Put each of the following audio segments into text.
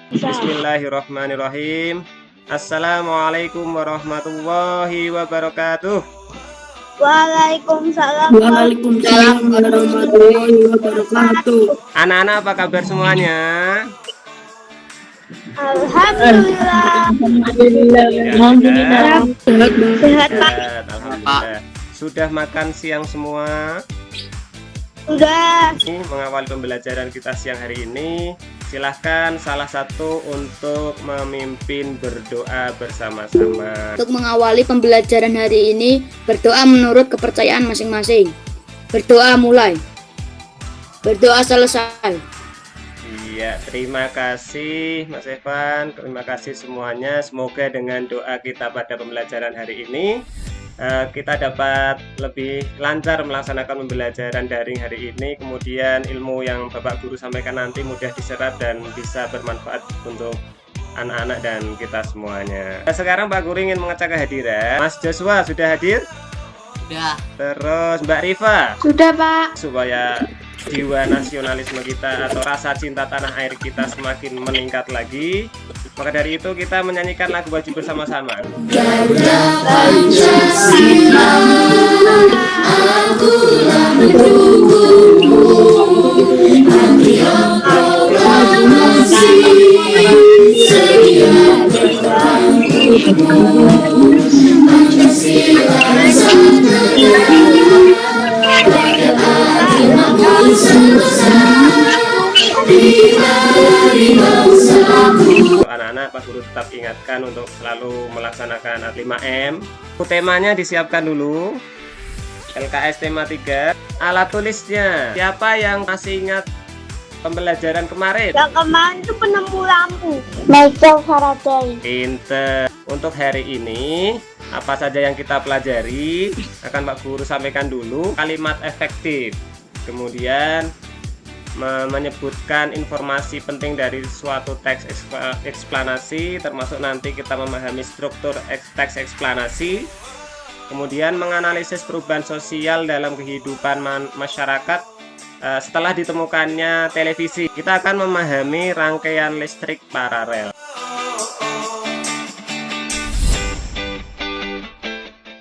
Bismillahirrahmanirrahim. Assalamualaikum warahmatullahi wabarakatuh. Waalaikumsalam. Waalaikumsalam warahmatullahi wabarakatuh. Anak-anak apa kabar semuanya? Alhamdulillah. Alhamdulillah. Sehat Pak? Sehat, alhamdulillah. Sudah makan siang semua? Sudah. Ini mengawali pembelajaran kita siang hari ini. Silahkan salah satu untuk memimpin berdoa bersama-sama. Untuk mengawali pembelajaran hari ini, berdoa menurut kepercayaan masing-masing. Berdoa mulai. Berdoa selesai. Iya, terima kasih Mas Evan, terima kasih semuanya. Semoga dengan doa kita pada pembelajaran hari ini kita dapat lebih lancar melaksanakan pembelajaran daring hari ini. Kemudian ilmu yang Bapak Guru sampaikan nanti mudah diserap dan bisa bermanfaat untuk anak-anak dan kita semuanya. Sekarang Pak Guru ingin mengecek kehadiran. Mas Joshua sudah hadir? Sudah. Terus Mbak Riva? Sudah Pak. Supaya jiwa nasionalisme kita atau rasa cinta tanah air kita semakin meningkat lagi, maka dari itu kita menyanyikan lagu wajib bersama-sama. Garuda Pancasila, akulah mendukungmu. Ambil proklamasi, sedia berperang untukmu. Pancasila anak-anak, Pak Guru tetap ingatkan untuk selalu melaksanakan 5M. Temanya disiapkan dulu. LKS tema 3. Alat tulisnya. Siapa yang masih ingat pembelajaran kemarin? Yang kemarin itu penemu lampu. Michael Faraday. Pinter. Untuk hari ini, apa saja yang kita pelajari akan Pak Guru sampaikan dulu. Kalimat efektif. Kemudian menyebutkan informasi penting dari suatu teks eksplanasi, termasuk nanti kita memahami struktur teks eksplanasi. Kemudian menganalisis perubahan sosial dalam kehidupan masyarakat setelah ditemukannya televisi. Kita akan memahami rangkaian listrik paralel.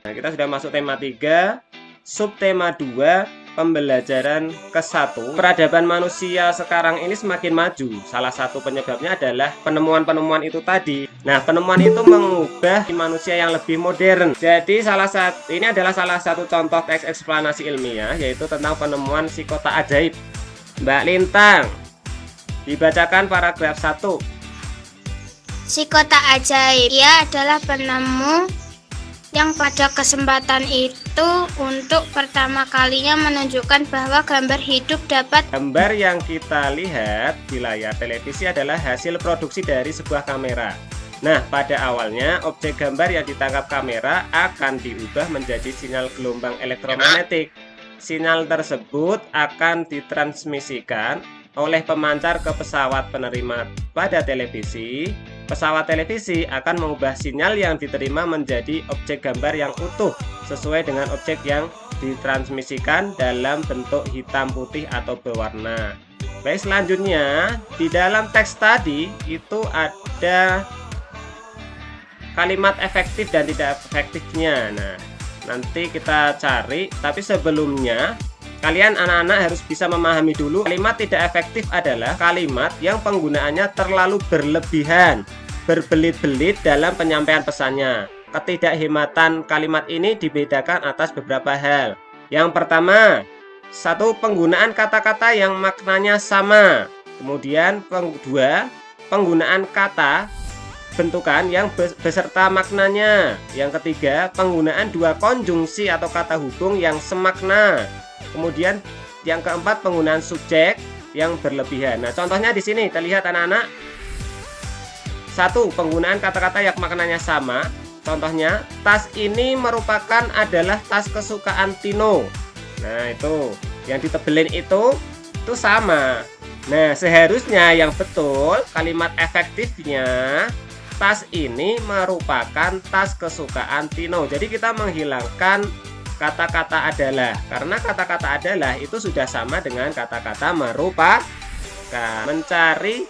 Nah, kita sudah masuk tema 3, subtema 2. Pembelajaran ke-1. Peradaban manusia sekarang ini semakin maju. Salah satu penyebabnya adalah penemuan-penemuan itu tadi. Nah, penemuan itu mengubah manusia yang lebih modern. Jadi ini adalah salah satu contoh teks eksplanasi ilmiah, yaitu tentang penemuan si kotak ajaib. Mbak Lintang, dibacakan paragraf 1. Si kotak ajaib, ia adalah penemu yang pada kesempatan itu untuk pertama kalinya menunjukkan bahwa gambar hidup dapat. Gambar yang kita lihat di layar televisi adalah hasil produksi dari sebuah kamera. Nah, pada awalnya objek gambar yang ditangkap kamera akan diubah menjadi sinyal gelombang elektromagnetik. Sinyal tersebut akan ditransmisikan oleh pemancar ke pesawat penerima pada televisi. Pesawat televisi akan mengubah sinyal yang diterima menjadi objek gambar yang utuh sesuai dengan objek yang ditransmisikan dalam bentuk hitam putih atau berwarna. Baik, selanjutnya di dalam teks tadi itu ada kalimat efektif dan tidak efektifnya. Nah, nanti kita cari, tapi sebelumnya kalian anak-anak harus bisa memahami dulu. Kalimat tidak efektif adalah kalimat yang penggunaannya terlalu berlebihan, berbelit-belit dalam penyampaian pesannya. Ketidakhematan kalimat ini dibedakan atas beberapa hal. Yang pertama, satu, penggunaan kata-kata yang maknanya sama. Kemudian kedua, penggunaan kata bentukan yang beserta maknanya. Yang ketiga, penggunaan dua konjungsi atau kata hubung yang semakna. Kemudian yang keempat, penggunaan subjek yang berlebihan. Nah, contohnya di sini terlihat anak-anak. Satu, penggunaan kata-kata yang maknanya sama. Contohnya, tas ini merupakan adalah tas kesukaan Tino. Nah, itu yang ditebelin itu sama. Nah, seharusnya yang betul kalimat efektifnya, tas ini merupakan tas kesukaan Tino. Jadi kita menghilangkan kata-kata adalah, karena kata-kata adalah itu sudah sama dengan kata-kata merupakan. Mencari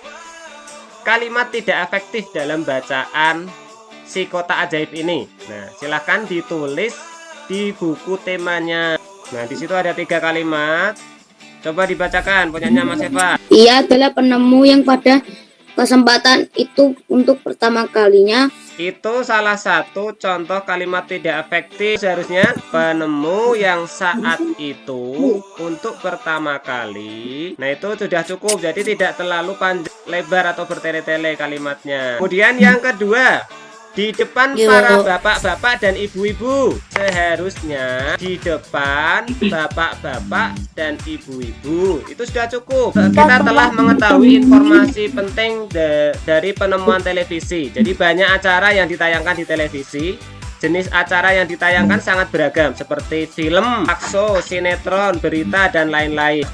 kalimat tidak efektif dalam bacaan si kotak ajaib ini? Nah, silahkan ditulis di buku temanya. Nah, di situ ada 3 kalimat. Coba dibacakan punyanya Mas Eva. Ia adalah penemu yang pada kesempatan itu untuk pertama kalinya. Itu salah satu contoh kalimat tidak efektif. Seharusnya penemu yang saat itu untuk pertama kali. Nah, itu sudah cukup. Jadi tidak terlalu panjang lebar atau bertele-tele kalimatnya. Kemudian yang kedua, di depan para bapak-bapak dan ibu-ibu. Seharusnya di depan bapak-bapak dan ibu-ibu. Itu sudah cukup. Kita telah mengetahui informasi penting dari penemuan televisi. Jadi banyak acara yang ditayangkan di televisi. Jenis acara yang ditayangkan sangat beragam, seperti film, talkshow, sinetron, berita, dan lain-lain.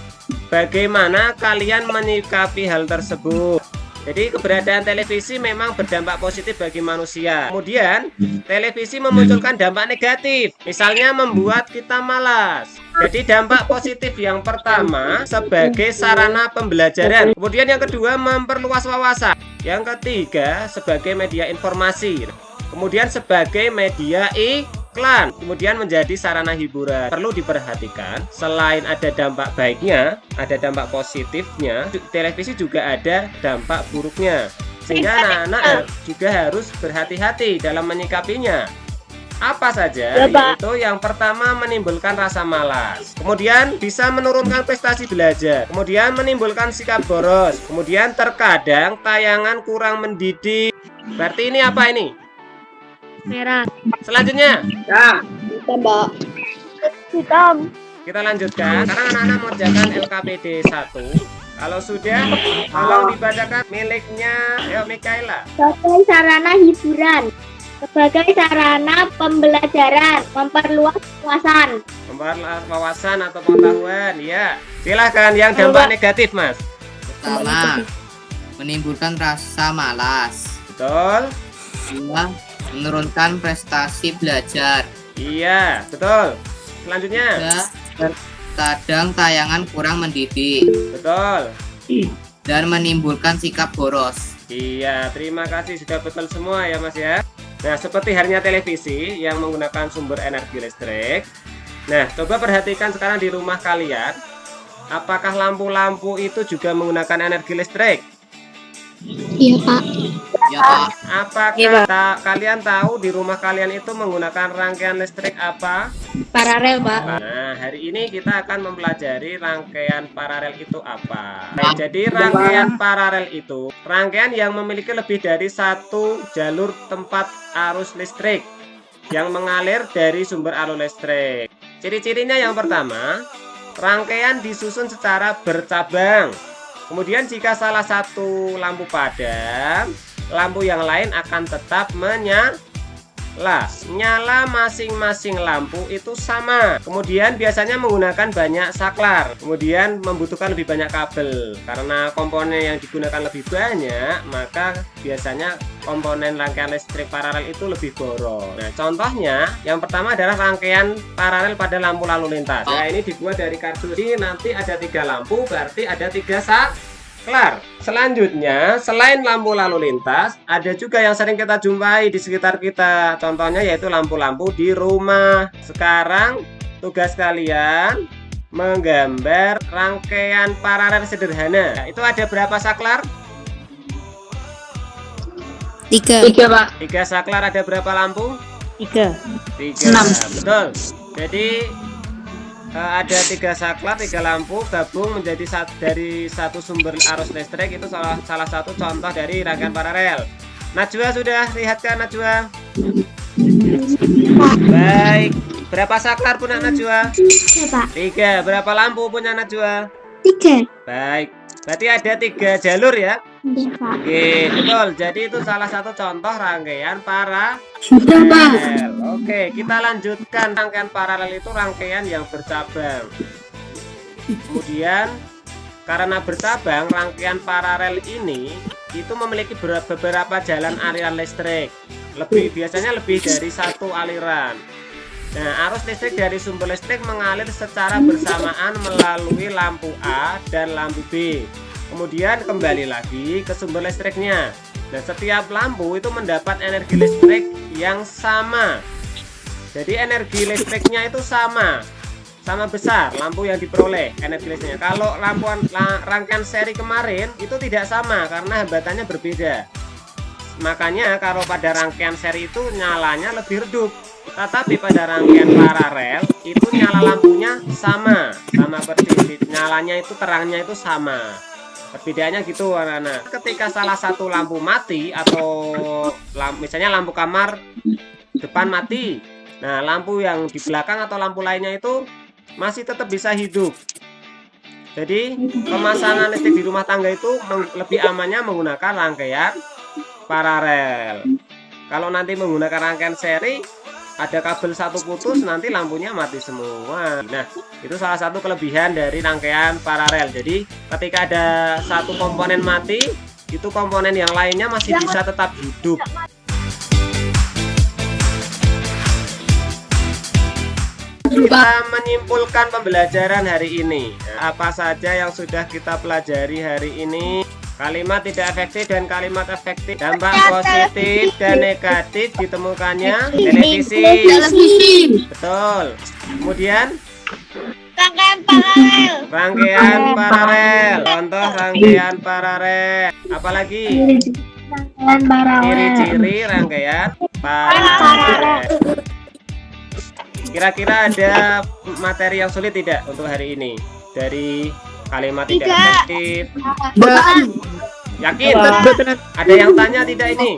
Bagaimana kalian menyikapi hal tersebut? Jadi keberadaan televisi memang berdampak positif bagi manusia. Kemudian televisi memunculkan dampak negatif, misalnya membuat kita malas. Jadi dampak positif yang pertama sebagai sarana pembelajaran. Kemudian yang kedua memperluas wawasan. Yang ketiga sebagai media informasi. Kemudian sebagai media iklan. Kemudian menjadi sarana hiburan. Perlu diperhatikan, selain ada dampak baiknya, ada dampak positifnya, televisi juga ada dampak buruknya. Sehingga anak-anak juga harus berhati-hati dalam menyikapinya. Apa saja? Yaitu yang pertama menimbulkan rasa malas. Kemudian bisa menurunkan prestasi belajar. Kemudian menimbulkan sikap boros. Kemudian terkadang tayangan kurang mendidik. Berarti ini apa ini? Merah. Selanjutnya, Hitam. kita lanjutkan. Karena anak-anak mengerjakan LKPD 1. Kalau sudah, tolong dibacakan miliknya. Yuk, Mikaela. Sebagai sarana hiburan. Sebagai sarana pembelajaran. Memperluas wawasan. Memperluas wawasan atau pengetahuan. Ya, silahkan yang dampak negatif, Mas. Pertama, menimbulkan rasa malas. Betul. Kedua, menurunkan prestasi belajar. Iya, betul. Selanjutnya. Tiga, terkadang tayangan kurang mendidik Betul. dan menimbulkan sikap boros. Iya, terima kasih sudah betul semua ya Mas ya. Nah, seperti halnya televisi yang menggunakan sumber energi listrik. Nah, coba perhatikan sekarang di rumah kalian. Apakah lampu-lampu itu juga menggunakan energi listrik? Iya, Pak. Ya, Pak. Apakah kalian tahu di rumah kalian itu menggunakan rangkaian listrik apa? Paralel, Pak. Nah, hari ini kita akan mempelajari rangkaian paralel itu apa. Baik, jadi rangkaian paralel itu rangkaian yang memiliki lebih dari satu jalur tempat arus listrik yang mengalir dari sumber arus listrik. Ciri-cirinya yang pertama, rangkaian disusun secara bercabang. Kemudian jika salah satu lampu padam, lampu yang lain akan tetap menyala. Nyala masing-masing lampu itu sama. Kemudian biasanya menggunakan banyak saklar. Kemudian membutuhkan lebih banyak kabel. Karena komponen yang digunakan lebih banyak, maka biasanya komponen rangkaian listrik paralel itu lebih boros. Nah, contohnya yang pertama adalah rangkaian paralel pada lampu lalu lintas. Nah, ini dibuat dari kardus. Ini nanti ada 3 lampu, berarti ada 3 saklar. Selanjutnya, selain lampu lalu lintas, ada juga yang sering kita jumpai di sekitar kita. Contohnya yaitu lampu-lampu di rumah. Sekarang tugas kalian menggambar rangkaian paralel sederhana. Itu ada berapa saklar? 3. 3 saklar, ada berapa lampu? 3. 3. Betul. Jadi ada 3 saklar, 3 lampu gabung menjadi dari satu sumber arus listrik. Itu salah satu contoh dari rangkaian paralel. Najwa sudah lihat kan Najwa? Baik. Berapa saklar punya Najwa? 3. Berapa lampu punya Najwa? 3. Baik. Berarti ada 3 jalur ya? Iya, Pak. Oke, betul. Jadi itu salah satu contoh rangkaian paralel. Oke, kita lanjutkan. Rangkaian paralel itu rangkaian yang bercabang. Kemudian karena bercabang, rangkaian paralel ini itu memiliki beberapa jalan aliran listrik. Biasanya lebih dari satu aliran. Nah, arus listrik dari sumber listrik mengalir secara bersamaan melalui lampu A dan lampu B. Kemudian kembali lagi ke sumber listriknya. Nah, setiap lampu itu mendapat energi listrik yang sama. Jadi energi listriknya itu sama besar lampu yang diperoleh energi listriknya. Kalau rangkaian seri kemarin itu tidak sama karena hambatannya berbeda. Makanya kalau pada rangkaian seri itu nyalanya lebih redup. Tetapi pada rangkaian paralel itu nyala lampunya sama persis. Nyalanya itu terangnya itu sama. Perbedaannya gitu anak-anak. Ketika salah satu lampu mati atau misalnya lampu kamar depan mati, nah lampu yang di belakang atau lampu lainnya itu masih tetap bisa hidup. Jadi pemasangan listrik di rumah tangga itu lebih amannya menggunakan rangkaian paralel. Kalau nanti menggunakan rangkaian seri, ada kabel satu putus, nanti lampunya mati semua. Nah, itu salah satu kelebihan dari rangkaian paralel. Jadi ketika ada satu komponen mati, itu komponen yang lainnya masih bisa tetap hidup. Kita menyimpulkan pembelajaran hari ini. Apa saja yang sudah kita pelajari hari ini? Kalimat tidak efektif dan kalimat efektif. Dampak positif dan negatif ditemukannya televisi. Betul. Kemudian rangkaian paralel. Contoh rangkaian paralel. Apalagi? Ciri-ciri rangkaian paralel. Kira-kira ada materi yang sulit tidak untuk hari ini dari kalimat tidak efektif? Yakin? Ada yang tanya tidak ini?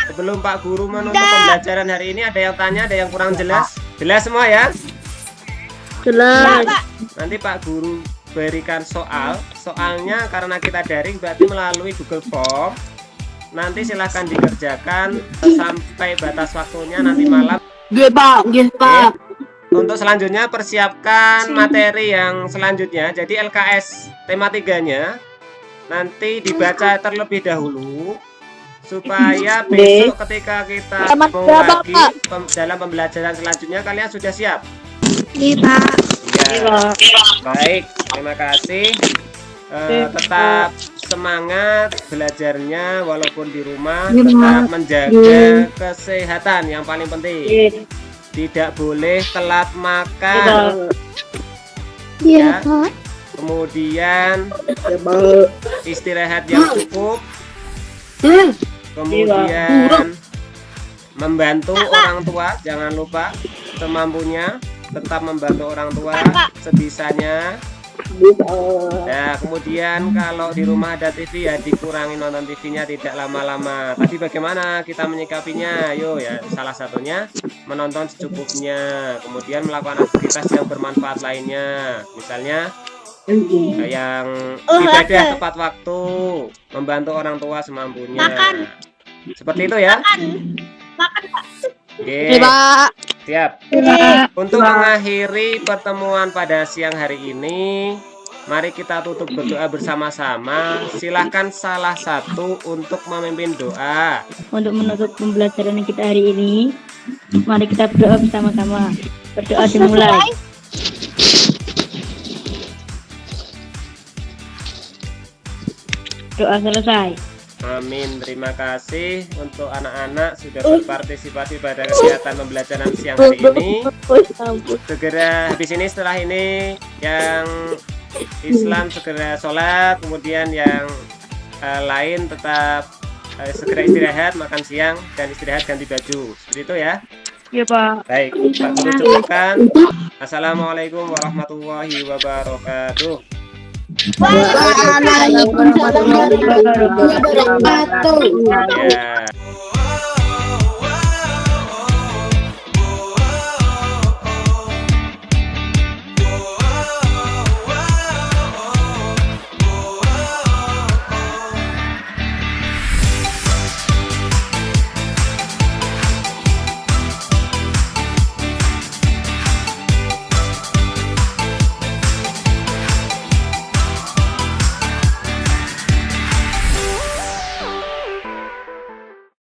Sebelum Pak Guru menutup pembelajaran hari ini, ada yang tanya, ada yang kurang jelas? Jelas semua ya? Jelas. Nanti Pak Guru berikan soalnya karena kita daring berarti melalui Google Form. Nanti silahkan dikerjakan sampai batas waktunya nanti malam. Pak. Untuk selanjutnya persiapkan materi yang selanjutnya. Jadi LKS tema 3-nya nanti dibaca terlebih dahulu supaya besok ketika kita mau lagi dalam pembelajaran selanjutnya kalian sudah siap. Iya, Pak. Ya. Baik, terima kasih. Tetap semangat belajarnya walaupun di rumah, tetap menjaga kesehatan yang paling penting. Tidak boleh telat makan. Iya, Ya. Pak. Kemudian istirahat yang cukup. Kemudian membantu orang tua, jangan lupa semampunya tetap membantu orang tua sebisanya. Nah, kemudian kalau di rumah ada TV ya dikurangi nonton TV-nya, tidak lama-lama. Tadi bagaimana kita menyikapinya? Ayo ya, salah satunya menonton secukupnya. Kemudian melakukan aktivitas yang bermanfaat lainnya. Misalnya yang ibadah tepat waktu, membantu orang tua semampunya. Seperti itu ya. Oke, siap. Untuk mengakhiri pertemuan pada siang hari ini, mari kita tutup berdoa bersama-sama. Silahkan salah satu untuk memimpin doa. Untuk menutup pembelajaran kita hari ini, mari kita berdoa bersama-sama. Berdoa dimulai. Doa selesai. Amin. Terima kasih untuk anak-anak sudah berpartisipasi pada kegiatan pembelajaran siang hari ini. Segera habis ini, setelah ini yang Islam segera sholat, kemudian yang lain tetap segera istirahat, makan siang dan istirahat ganti baju. Seperti itu ya. Iya, Pak. Baik, Pak Guru cukupkan. Assalamualaikum warahmatullahi wabarakatuh. Waalaikumsalam warahmatullahi wabarakatuh. Ya.